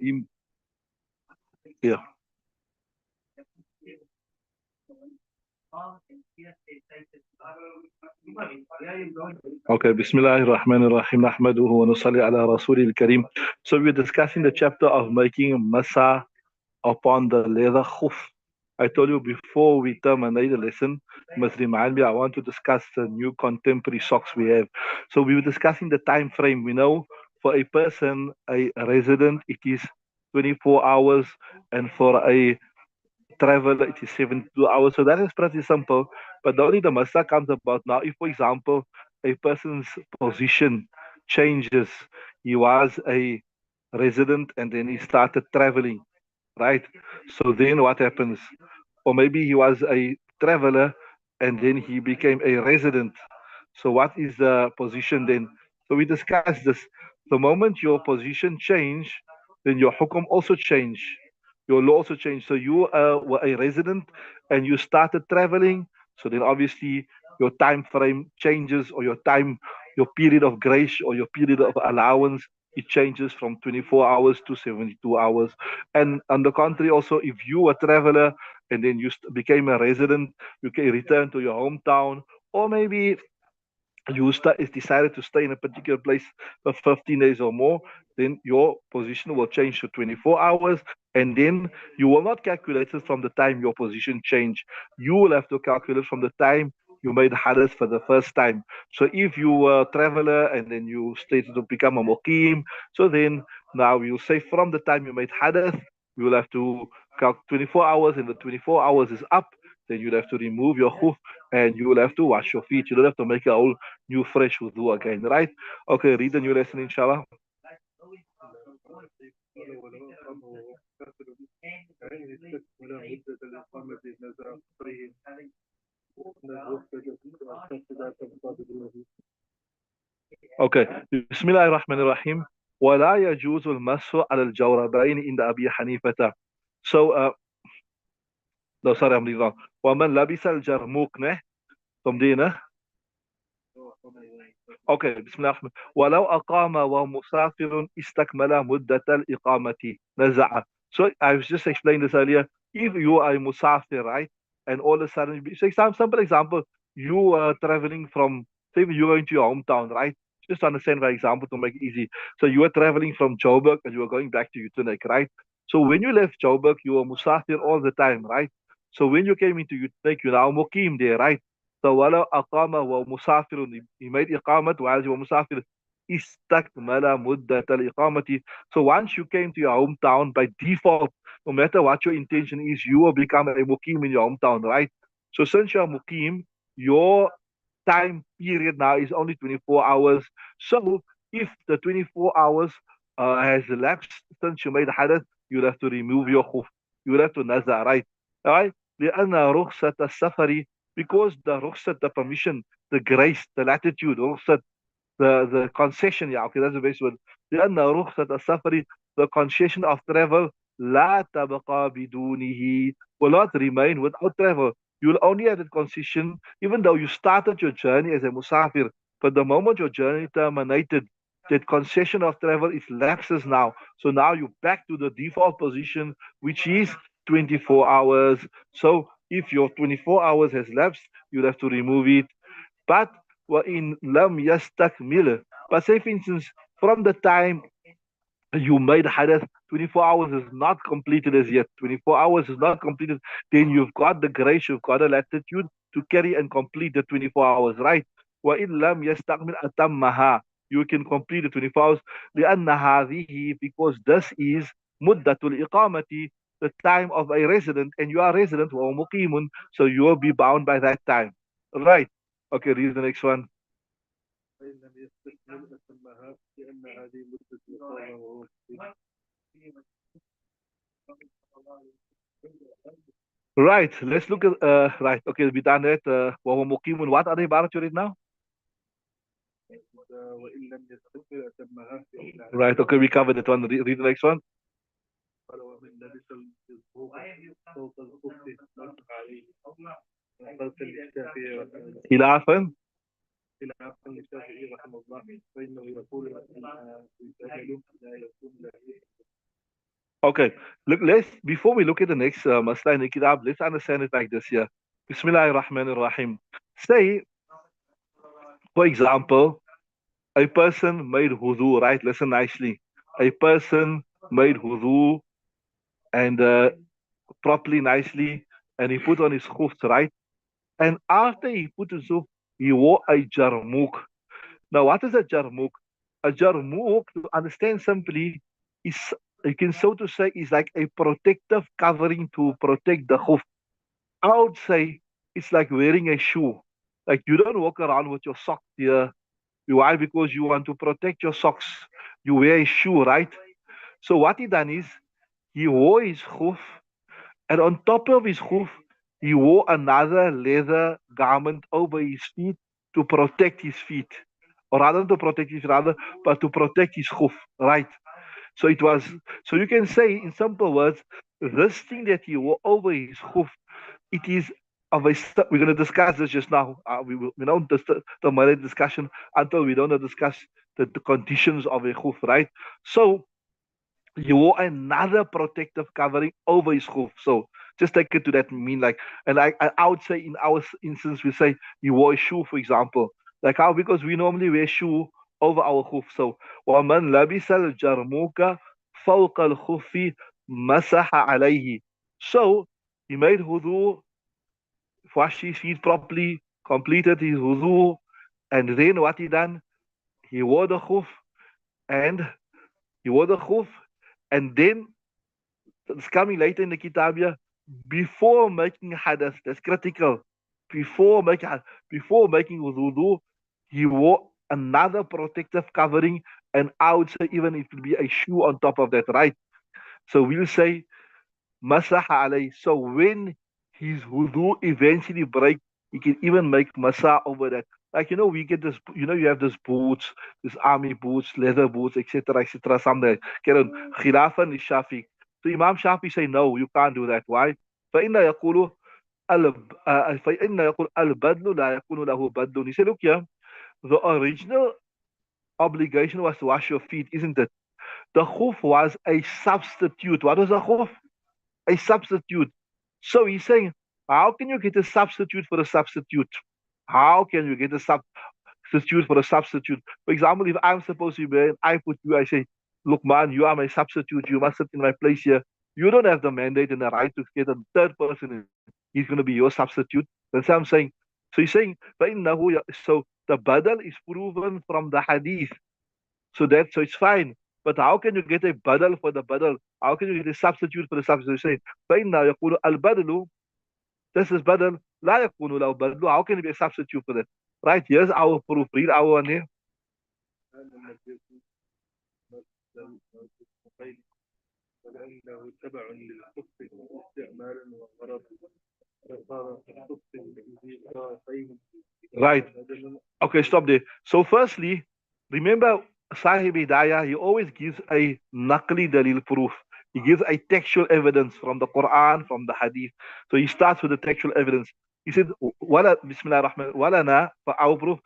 الرحيم. Yeah. Okay, Bismillahirrahmanirrahim. Nahmaduhu wa nusalli ala Rasulil Kareem. So we're discussing the chapter of making masa upon the leather khuf. I told you before we terminate the lesson, must remind me, I want to discuss the new contemporary socks we have. So we were discussing the time frame. We know for a person, a resident, it is 24 hours, and for a travel it is 72 hours. So that is pretty simple. But the only the masa comes about now. If, for example, a person's position changes, he was a resident and then he started traveling, right? So then what happens? Or maybe he was a traveler and then he became a resident. So what is the position then? So we discussed this. The moment your position change, then your hukum also change. Your law also changed. So you were a resident and you started traveling. So then obviously your time frame changes, or your period of grace or your period of allowance, it changes from 24 hours to 72 hours. And on the contrary, also, if you were a traveler and then you became a resident, you can return to your hometown, or maybe you decided to stay in a particular place for 15 days or more, then your position will change to 24 hours. And then you will not calculate it from the time your position changed. You will have to calculate from the time you made hadith for the first time. So if you were a traveler and then you started to become a muqim, so then now you'll say from the time you made hadith, you will have to count 24 hours, and the 24 hours is up. Then you'll have to remove your khuf and you will have to wash your feet. You don't have to make a whole new fresh wudu again, right? Okay, read the new lesson, inshallah. Okay, Bismillah ar-Rahman ar-Rahim. ولا يجوز المسح على الجوربين عند أبي حنيفة. So, no, sorry, I'm reading wrong. ومن لبس الجرموق نه تمدينه. Okay, بسم الله الرحمن. ولو أقام ومسافر استكمل مدة الإقامة نزع. So I was just explaining this earlier. If you are a musafir, right, and all of a sudden, say some simple example, you are traveling from, say you're going to your hometown, right? Just understand by example to make it easy. So you are traveling from Joburg and you are going back to Utenek, right? So when you left Joburg, you were musafir all the time, right? So when you came into Utenek, you're now mukim there, right? So ولو أقام ومسافر, he made إقامة while he was مسافر استكمل مدة الإقامة. So once you came to your hometown, by default, no matter what your intention is, you will become a mukim in your hometown, right? So since you're a mukim, your time period now is only 24 hours. So if the 24 hours has elapsed since you made hadith, you'll have to remove your khuf. You'll have to nazar, right? All right? لأن رخصة السفر, because the rukhsat, the permission, the grace, the latitude, rukhsat, the concession, yeah, okay, that's the best word. لأن رخصة السفر, the concession of travel, لا تبقى بدونه, will not remain without travel. You will only have that concession, even though you started your journey as a musafir, but the moment your journey terminated, that concession of travel is lapses now. So now you're back to the default position, which is 24 hours. So if your 24 hours has lapsed, you'll have to remove it. But وَإِن لَمْ يَسْتَكْمِلْ, but say for instance, from the time you made hadith, 24 hours is not completed as yet. 24 hours is not completed. Then you've got the grace, you've got the latitude to carry and complete the 24 hours, right? وَإِن لَمْ يَسْتَكْمِلْ أَتَمَّهَا, you can complete the 24 hours. لأن هذه, because this is مدة الإقامة, the time of a resident, and you are a resident, وَمُقِيمٌ, so you will be bound by that time. Right? Okay, read the next one. Right, let's look at, right, okay, we done that. وهو مقيم, what other ibarat you read now? Right, okay, we covered that one. Read the next one. خلافا. Okay, look, before we look at the next masla in the kitab, let's understand it like this here. Bismillahir Rahmanir Rahim. Say, for example, a person made wudu, right? Listen nicely. A person made wudu and properly, nicely, and he put on his khufs, right? And after he put his khuf, he wore a jarmuk. Now, what is a jarmuk? A jarmuk, to understand simply, is, you can so to say, is like a protective covering to protect the khuf. I would say it's like wearing a shoe. Like you don't walk around with your socks here. Why? Because you want to protect your socks. You wear a shoe, right? So what he done is he wore his hoof, and on top of his hoof, he wore another leather garment over his feet to protect his feet. Or rather to protect his rather, but to protect his hoof, right? So it was so you can say in simple words, this thing that he wore over his hoof, it is of a we're going to discuss this just now. We don't the marriage discussion until we don't discuss the conditions of a hoof, right? So you wore another protective covering over his hoof. So just take it to that mean like, and I would say in our instance we say you wore a shoe, for example, like how because we normally wear shoe over our hoof. So ومن لبس الجرموك فوق الخف مسح عليه. So he made wudu, washed his feet properly, completed his wudu, and then what he done? He wore the khuf, and he wore the khuf, and then it's coming later in the kitabia, before making hadath, that's critical. Before making before making wudu, he wore another protective covering, and I would say even it will be a shoe on top of that, right? So we'll say masaha alay. So when his wudu eventually break, he can even make masa over that. Like we get this. You have this boots, this army boots, leather boots, etc., etc. Something. Karen khilafan is Shafi. So Imam Shafi say no, you can't do that. Why? فإن يقول فإن يقول البدل لا يكون له بدل. He said, look here, the original obligation was to wash your feet, isn't it? The khuf was a substitute. What was a khuf? A substitute. So he's saying, how can you get a substitute for a substitute? How can you get a substitute for a substitute? For example, if I'm supposed to be, I put you, I say, look, man, you are my substitute. You must sit in my place here. You don't have the mandate and the right to get a third person in. He's going to be your substitute. That's what I'm saying. So he's saying, so the badal is proven from the hadith. So it's fine. But how can you get a badal for the badal? How can you get a substitute for the substitute? Say, فإنه يقول البدل, this is badal, لا يكون له بدل. How can it be a substitute for that? Right, here's our proof. Read our one here. Right. Okay, stop there. So firstly, remember Sahib Hidayah, he always gives a naqli dalil proof. He gives a textual evidence from the Quran, from the Hadith. So he starts with the textual evidence. He said, "Wala Bismillah ar-Rahman, walana for our proof,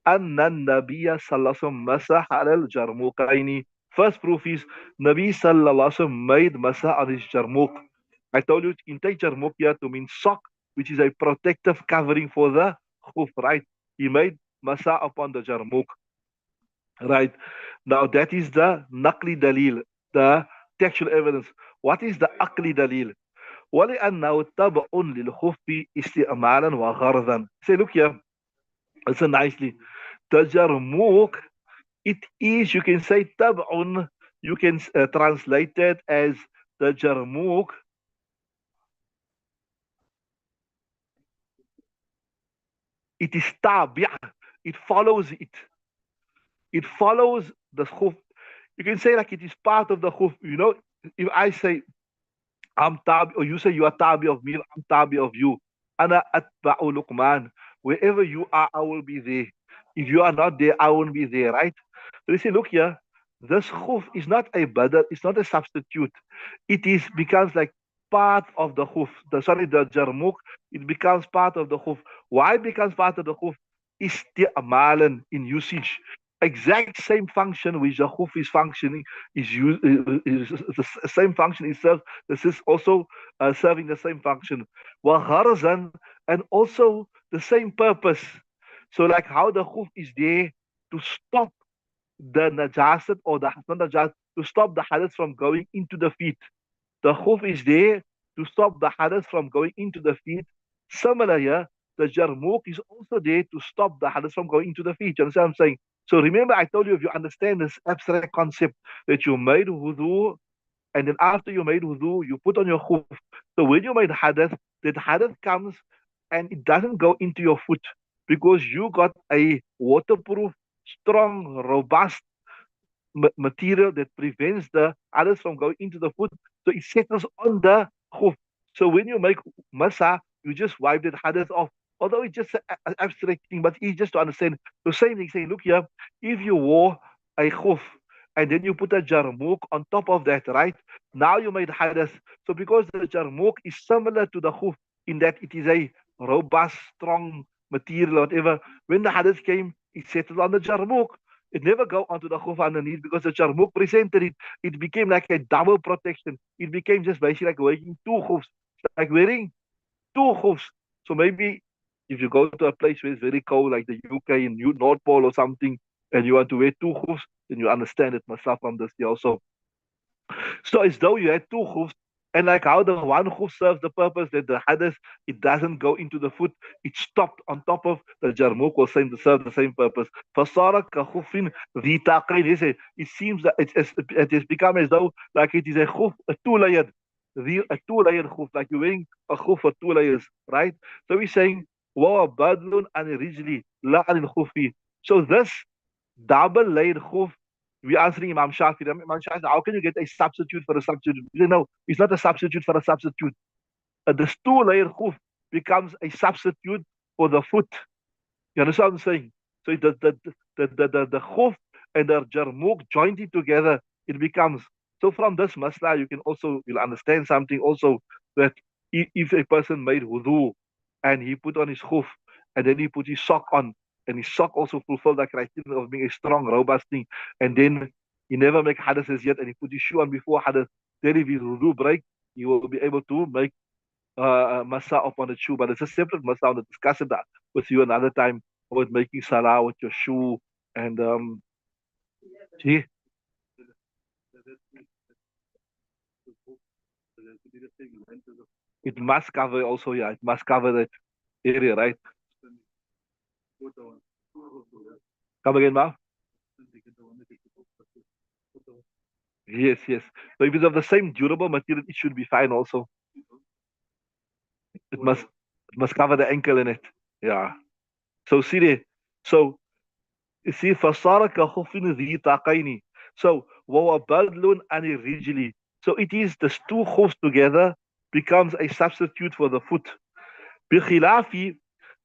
anna Nabiya sallallahu alaihi wasallam masah al jarmuqaini." First proof is Nabi sallallahu alaihi wasallam made masah on his jarmuq. I told you in take jarmuq here to mean sock, which is a protective covering for the khuf, right? He made masa upon the jarmuk, right? Now that is the naqli dalil, the textual evidence. What is the aqli dalil? ولأنه تبع للخف استعمالا وغرضا. Say, look here, listen nicely. The jarmuk, it is, you can say tab'un, you can translate it as the jarmuk. It is tabi', it follows it. It follows the khuf. You can say like it is part of the khuf. If I say I'm tabi, or you say you are tabi of me, I'm tabi of you. Ana atba'u Luqman. Wherever you are, I will be there. If you are not there, I won't be there, right? So you say, look here, this khuf is not a badal, it's not a substitute. It is becomes like part of the khuf. The jarmuk, it becomes part of the khuf. Why it becomes part of the khuf? Isti'malan, in usage. exact same function which the khuf is functioning is used is the same function is served. This is also serving the same function. Wa and also the same purpose. So like how the khuf is there to stop the najasat or the not najasat, to stop the hadith from going into the feet. The khuf is there to stop the hadith from going into the feet. Similar here, the jarmuk is also there to stop the hadith from going into the feet. You understand what I'm saying? So remember, I told you, if you understand this abstract concept that you made wudu, and then after you made wudu, you put on your khuf. So when you made hadith, that hadith comes and it doesn't go into your foot because you got a waterproof, strong, robust material that prevents the others from going into the foot. So it settles on the khuf. So when you make masa, you just wipe that hadith off. Although it's just an abstract thing, but it's just to understand. The same thing, saying, look here, if you wore a khuf and then you put a jarmuk on top of that, right? Now you made hadith. So because the jarmuk is similar to the khuf in that it is a robust, strong material, whatever, when the hadith came, it settled on the jarmuk. It never go onto the khuf underneath because the charmuk presented it. It became like a double protection. It became just basically like wearing two khufs, like wearing two khufs. So maybe if you go to a place where it's very cold, like the UK in North Pole or something, and you want to wear two khufs, then you understand it myself from this here also. So as though you had two khufs, and like how the one khuf serves the purpose that the hadith, it doesn't go into the foot, it's stopped on top of the jarmuk will serve the same purpose. Fasara ka khufin dhi taqayn. It seems that it has become as though like it is a khuf, a two-layered, a two-layered khuf, like you're wearing a khuf for two layers, right? So he's saying, wa badlun an rijli la an khufi. So this double-layered khuf, we're answering Imam Shafi. Imam Shafi, how can you get a substitute for a substitute? No, it's not a substitute for a substitute. The two-layer khuf becomes a substitute for the foot. You understand what I'm saying? So the khuf and the jarmuk joined it together, it becomes. So from this masla, you'll understand something also, that if a person made wudu and he put on his khuf and then he put his sock on, and his sock also fulfilled the criteria of being a strong, robust thing, and then he never make hadith as yet, and he put his shoe on before hadith, then if his wudu break, he will be able to make masa upon the shoe. But it's a separate masa. I'll discuss it with you another time about making salah with your shoe and see. It must cover also, yeah. It must cover that area, right? Come again, Ma? Yes, yes. So if it's of the same durable material, it should be fine also. It must cover the ankle in it. Yeah. So see there. So you see, فَصَارَ كَخُفٍ ذِي تَقَيْنِ. So وَوَبَدْلٌ عَنِ الرِّجْلِ. So it is the two khufs together becomes a substitute for the foot. بخلاف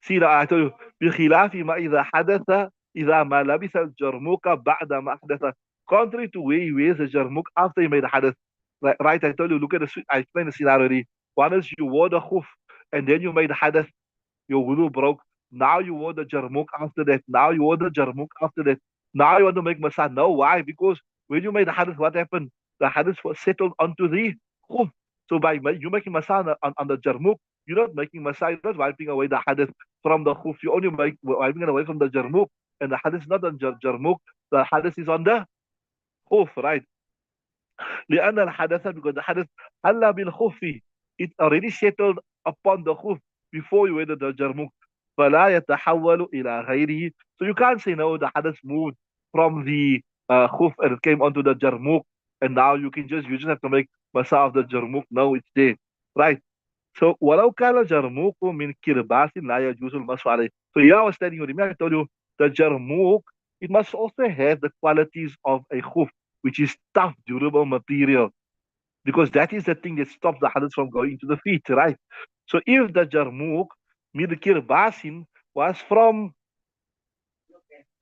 see I told you بخلاف ما إذا حدث إذا ما لبس الجرموك بعد ما أحدث. Contrary to where he wears the jarmuk after he made the hadith. Right, I told you, look at I explained the scenario already. One is you wore the khuf and then you made the hadith, your wudu broke. Now you wore the jarmuk after that. Now you wore the jarmuk after that. Now you want to make masah. No, why? Because when you made the hadith, what happened? The hadith was settled onto the khuf. So by you making masah on the jarmuk, you're not making masah, you're not wiping away the hadith from the khuf. You only wiping it away from the jarmuk. And the hadith is not on jarmuk. The hadith is on the khuf, right? لأن الحدث, because the hadith حل بالخف, it already settled upon the khuf before you went to the jarmuk. فلا يتحول إلى غيره. So you can't say no, the hadith moved from the khuf and it came onto the jarmuk, and now you just have to make masa of the jarmuk. No, it's there, right? So ولو كان الجرموك من كرباس لا يجوز المسح عليه. So here I was telling you, remember I told you the jarmuk, it must also have the qualities of a khuf, which is tough, durable material, because that is the thing that stops the hadith from going into the feet, right? So if the jarmuk Mirkir Basin was from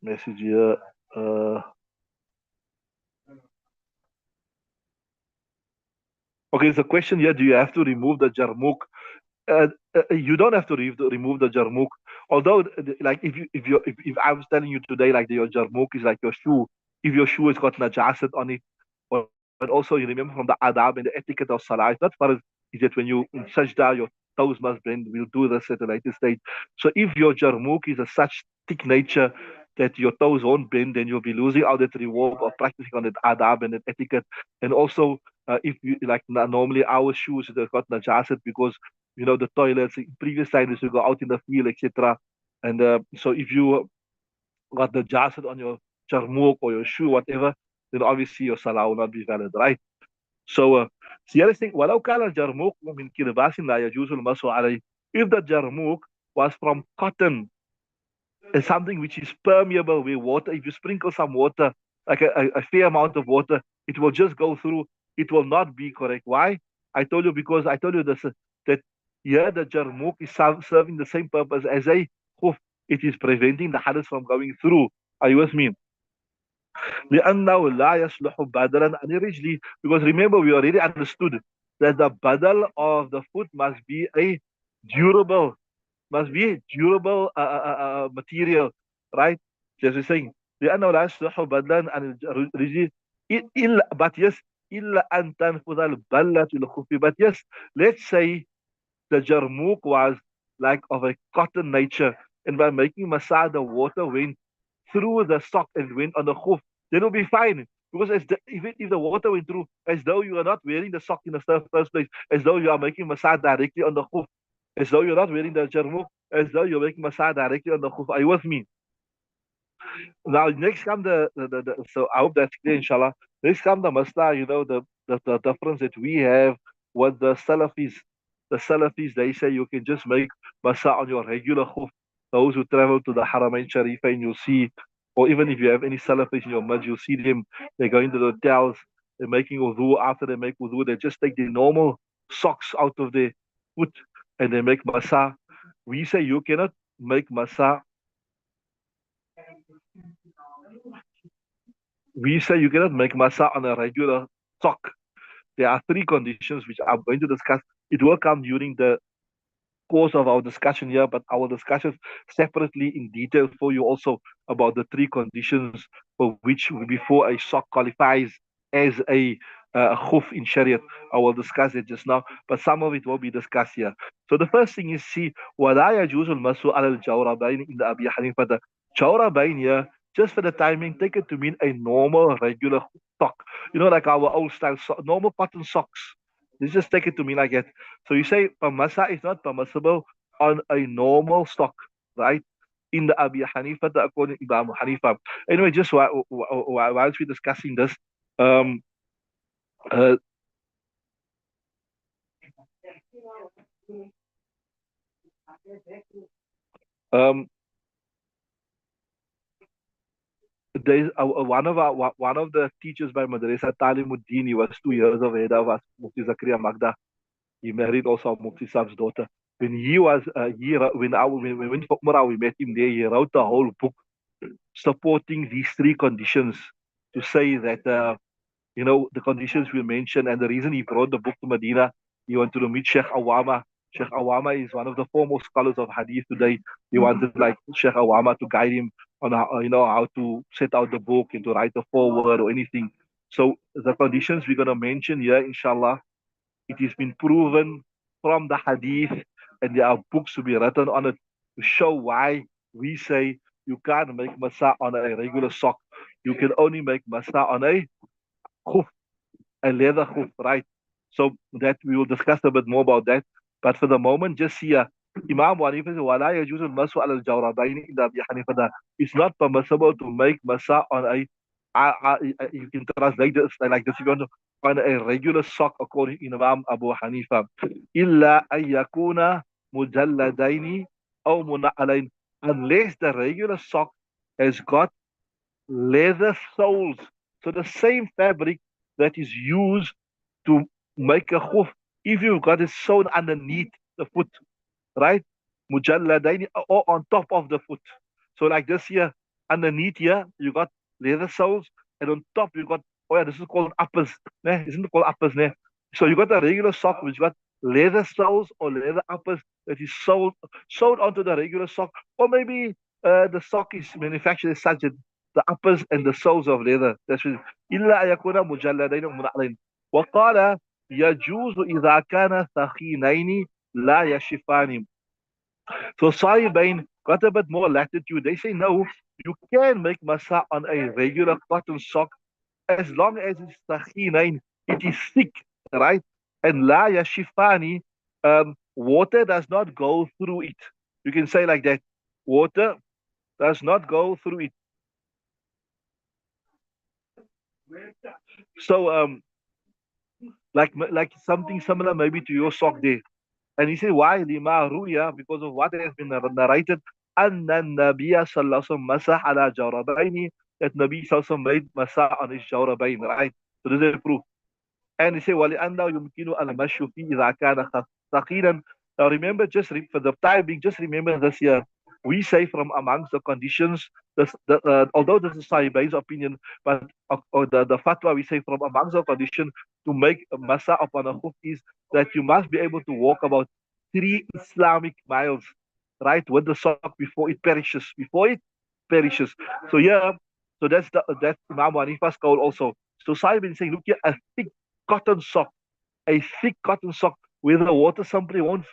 message here. Okay, the question here: do you have to remove the jarmuk? You don't have to remove the jarmuk. Although, like if I was telling you today, like your jarmuk is like your shoe, if your shoe has got najasat on it, but also you remember from the adab and the etiquette of salah, it's not far as is it when you in sajda your toes must bend. We'll do this at a later stage. So if your jarmuk is of such thick nature that your toes won't bend, then you'll be losing out that reward of practicing on that adab and that etiquette. And also, if you like normally our shoes they've got najasat because the toilets in previous times you go out in the field, etc. And so if you got the najasat on your charmuk or your shoe, whatever, then obviously your salah will not be valid, right? So the other thing, ولو كان الجرموق من كلباس لا يجوز المسح عليه. If the jarmuk was from cotton, is something which is permeable where water, if you sprinkle some water, like a fair amount of water, it will just go through. It will not be correct. Why? I told you because I told you this that here the jarmuk is serving the same purpose as a khuf. It is preventing the hadith from going through. Are you with me? لأنه لا يصلح بدلا عن رجلي. Because remember, we already understood that the badal of the foot durable, must be a durable material, right? Just we're saying, لأنه لا يصلح بدلا عن الرجل إلا but yes إلا أن تنفذ البلة الخف. But yes, let's say the jarmuk was like of a cotton nature, and by making masah, the water went through the sock and went on the khuf, then it'll be fine. Because if the water went through, as though you are not wearing the sock in the first place, as though you are making masah directly on the khuf, as though you're not wearing the jarmuk, as though you're making masah directly on the khuf. Are you with me? Now, next come so I hope that's clear, inshallah. Next come the masla, the difference that we have with the Salafis. The Salafis, they say you can just make masa on your regular khuf. Those who travel to the Haramain Sharif and you'll see, or even if you have any Salafis in your masjid, you'll see them, they go into the hotels, they're making wudu. After they make wudu, they just take the normal socks out of their foot and they make masa. We say you cannot make masa. We say you cannot make masa on a regular sock. There are three conditions which I'm going to discuss. It will come during the course of our discussion here, but I will discuss it separately in detail for you also about the three conditions for which before a sock qualifies as a khuf in Shariat. I will discuss it just now, but some of it will be discussed here. So the first thing is see ولا يجوز المسح على الجوربين in the Abi Hanifa. The jawrabain here, just for the timing, take it to mean a normal regular sock. Like our old style normal cotton socks. Let's just take it to mean like that. So you say masa is not permissible on a normal stock, right? In the Abi Hanifa, according to Imam Hanifa. Anyway, just whilst we're discussing this, um, uh, um, there's one of the teachers by Madrasa Talimuddin. He was 2 years of head of us, Mufti Zakaria Magda. He married also Mufti Saab's daughter. When he was when we went for Umrah, we met him there. He wrote a whole book supporting these three conditions to say that the conditions we mentioned, and the reason he brought the book to Medina, he wanted to meet Sheikh Awama. Sheikh Awama is one of the foremost scholars of Hadith today. He wanted like Sheikh Awama to guide him on how to set out the book and to write a foreword or anything. So the conditions we're gonna mention here, inshallah, it has been proven from the Hadith, and there are books to be written on it to show why we say you can't make masa on a regular sock. You can only make masa on a khuf, a leather khuf, right? So that we will discuss a bit more about that. But for the moment, just here, Imam Hanifa says, وَلَا يَجُوزُ الْمَسُ عَلَى الْجَوْرَبَيْنِ إِلَّا Abi Hanifa, that it's not permissible to make masa on you can translate this like this, if you want to, on a regular sock according to Imam Abu Hanifa. إِلَّا أَن يَكُونَ مُجَلَّدَيْنِ أَوْ مُنَعَّلَيْنِ, unless the regular sock has got leather soles. So the same fabric that is used to make a khuf, if you've got it sewn underneath the foot, right? Mujalladaini, or on top of the foot. So like this here, underneath here, you got leather soles, and on top you got, oh yeah, this is called uppers. Isn't it called uppers? So you got a regular sock which got leather soles or leather uppers, that is sold onto the regular sock, or maybe the sock is manufactured as such that the uppers and the soles of leather. That's what إلا أن يكون مجلدين أو منعلين. وقال يجوز إذا كان ثخينين لا يشفان. So Sahibain got a bit more latitude. They say no, you can make masa on a regular cotton sock as long as it's takhinain, it is thick, right? And la yashifani, water does not go through it. You can say like that. Water does not go through it. So like something similar maybe to your sock there. And he said, why? Lima ruya, because of what has been narrated. Anna Nabiya sallallahu masah ala jawrabaini, that Nabi sallallahu made masah on his jawrabain, right? So this is a proof. And he said, وَلِأَنَّهُ يُمْكِنُ الْمَشْيُ فِيهِ إِذَا كَانَ ثَقِيلًا. Now remember, for the time being, just remember this year. We say from amongst the conditions, although this is Sahibain's opinion, but or the fatwa we say from amongst the condition to make a masa upon a khuf is that you must be able to walk about 3 Islamic miles, right, with the sock before it perishes. Before it perishes. So yeah, so that's Imam Hanifa's call also. So Sahibain saying, look here, a thick cotton sock, a thick cotton sock where the water simply won't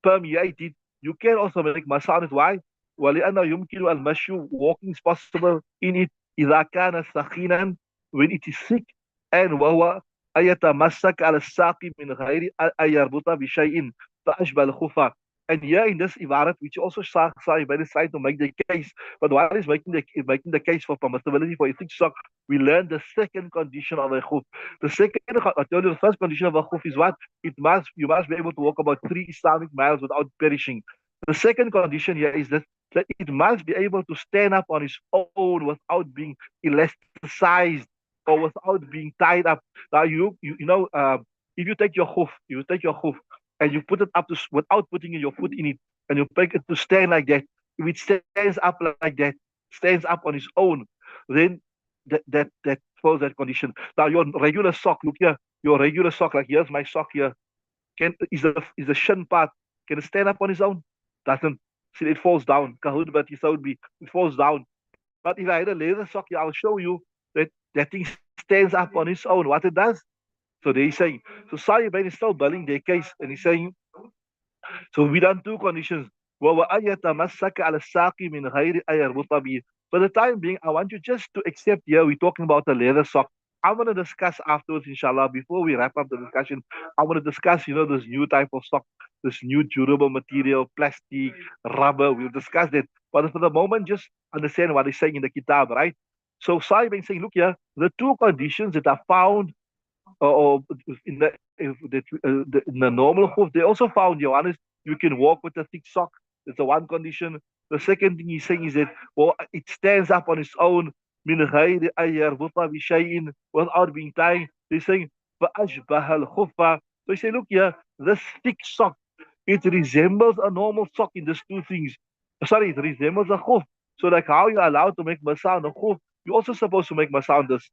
permeate it. You can also make masa on it. Why? ولأنه يمكن المشي, walking is possible in it إذا كان ثخينا, when it is thick, and وهو أن يتمسك على الساق من غير أن يربط بشيء فأشبه الخفة. And here in this ibarat, which also Sahibah is trying to make the case, but what is making the case for permissibility for a thick sock? We learn the second condition of a khuf. The second, I told you, the first condition of a khuf is what? You must be able to walk about 3 Islamic miles without perishing. The second condition here is that it must be able to stand up on its own without being elasticized or without being tied up. Now if you take your khuf and you put it up to without putting your foot in it, and you make it to stand like that. If it stands up like that, stands up on its own, then that follows that condition. Now your regular sock, look here, your regular sock, like here's my sock here. Is the shin part, can it stand up on its own? Doesn't. See, it falls down. Kahud, but it falls down. But if I had a leather sock here, I'll show you that thing stands up on its own. What it does. So they're saying, so Sayyid is still building their case, and he's saying, so we done 2 conditions. وَأَنْ يَتَمَسَّكَ عَلَى السَّاقِ مِنْ غَيْرِ أَنْ يَرْبُطَ بِهِ. For the time being, I want you just to accept here, we're talking about the leather sock. I'm going to discuss afterwards, inshallah, before we wrap up the discussion, I want to discuss, this new type of sock, this new durable material, plastic, rubber. We'll discuss that. But for the moment, just understand what he's saying in the kitab, right? So Sayyid is saying, look here, the 2 conditions that are found or in the normal khuf, they also found, Johannes, you can walk with a thick sock. That's the one condition. The second thing he's saying is that, well, it stands up on its own, min ghayri an yarbuta bi shay'in, without being tied. They're saying, فَأَشْبَهَ الْخُفَّ. So he say, look here, this thick sock, it resembles a normal sock in these 2 things. Sorry, it resembles a khuf. So like how you're allowed to make masa on a khuf, you're also supposed to make masa on this,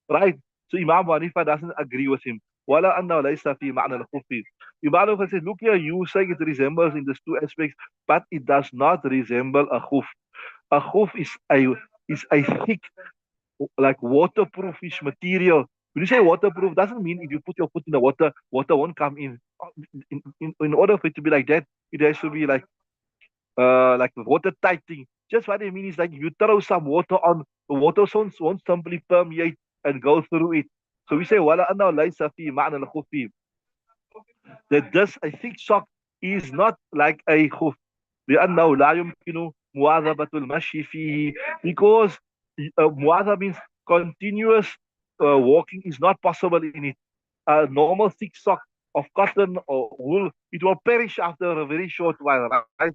right? So Imam Hanifa doesn't agree with him. وَلَا أَنَّهُ لَيْسَ فِي مَعْنَى الْخُفِّ. Imam Hanifa says, look here, you say it resembles in these 2 aspects, but it does not resemble a khuf. A khuf is a thick, like waterproofish material. When you say waterproof, doesn't mean if you put your foot in the water, water won't come in. In order for it to be like that, it has to be like a watertight thing. Just what I mean is like if you throw some water on, the water won't simply permeate and go through it. So we say, وَلَا أَنَّهُ لَيْسَ فِي مَعْنَى الْخُفِّ. That this, a thick sock, is not like a khuf. لأنه لا يمكن مواظبة المشي فيه, because muadha means continuous walking is not possible in it. A normal thick sock of cotton or wool, it will perish after a very short while, right?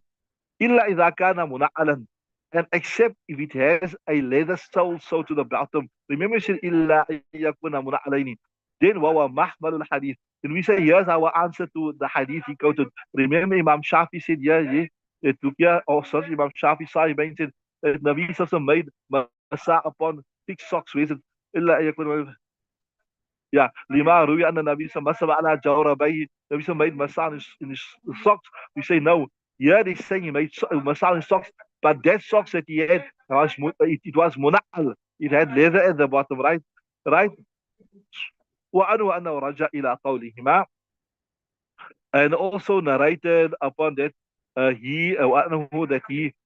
إلا إذا كان منعلا, and except if it has a leather sole so to the bottom. Remember, we said إلا يكون منعلين. Then وهو محمل الحديث. Then we say, here's our answer to the hadith he quoted. Remember, Imam Shafi said, yeah, it took here, or sorry, Imam Shafi Sahih said that Nabi Sallallahu made masa upon thick socks. Where is it? إلا يكون. Yeah, lima ruya anna Nabi Masala ala jawrabayhi. Nabi made masal in his socks. We say no. Here they saying he made masal in socks, but that socks that he had was it was munal. It had leather at the bottom, right? Right. وعنه أنه رجع إلى قولهما, and also narrated upon that that he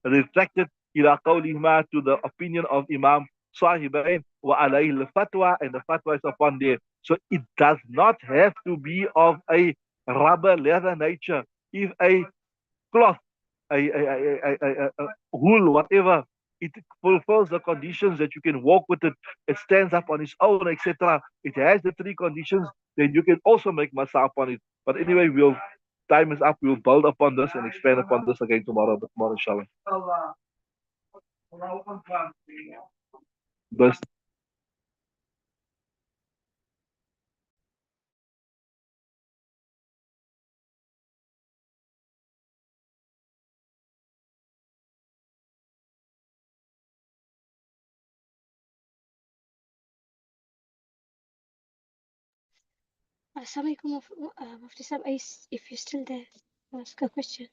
retracted إلى قولهما to the opinion of Imam Sahibain وعليه الفتوى, and the fatwa is upon there. So it does not have to be of a rubber leather nature. If a cloth, a wool, whatever, it fulfills the conditions that you can walk with it, it stands up on its own, etc. It has the three conditions, then you can also make masa upon it. But anyway, time is up. We'll build upon this and expand upon this again tomorrow, inshallah. But Assalamualaikum, Mufti Sab, if you're still there, ask a question.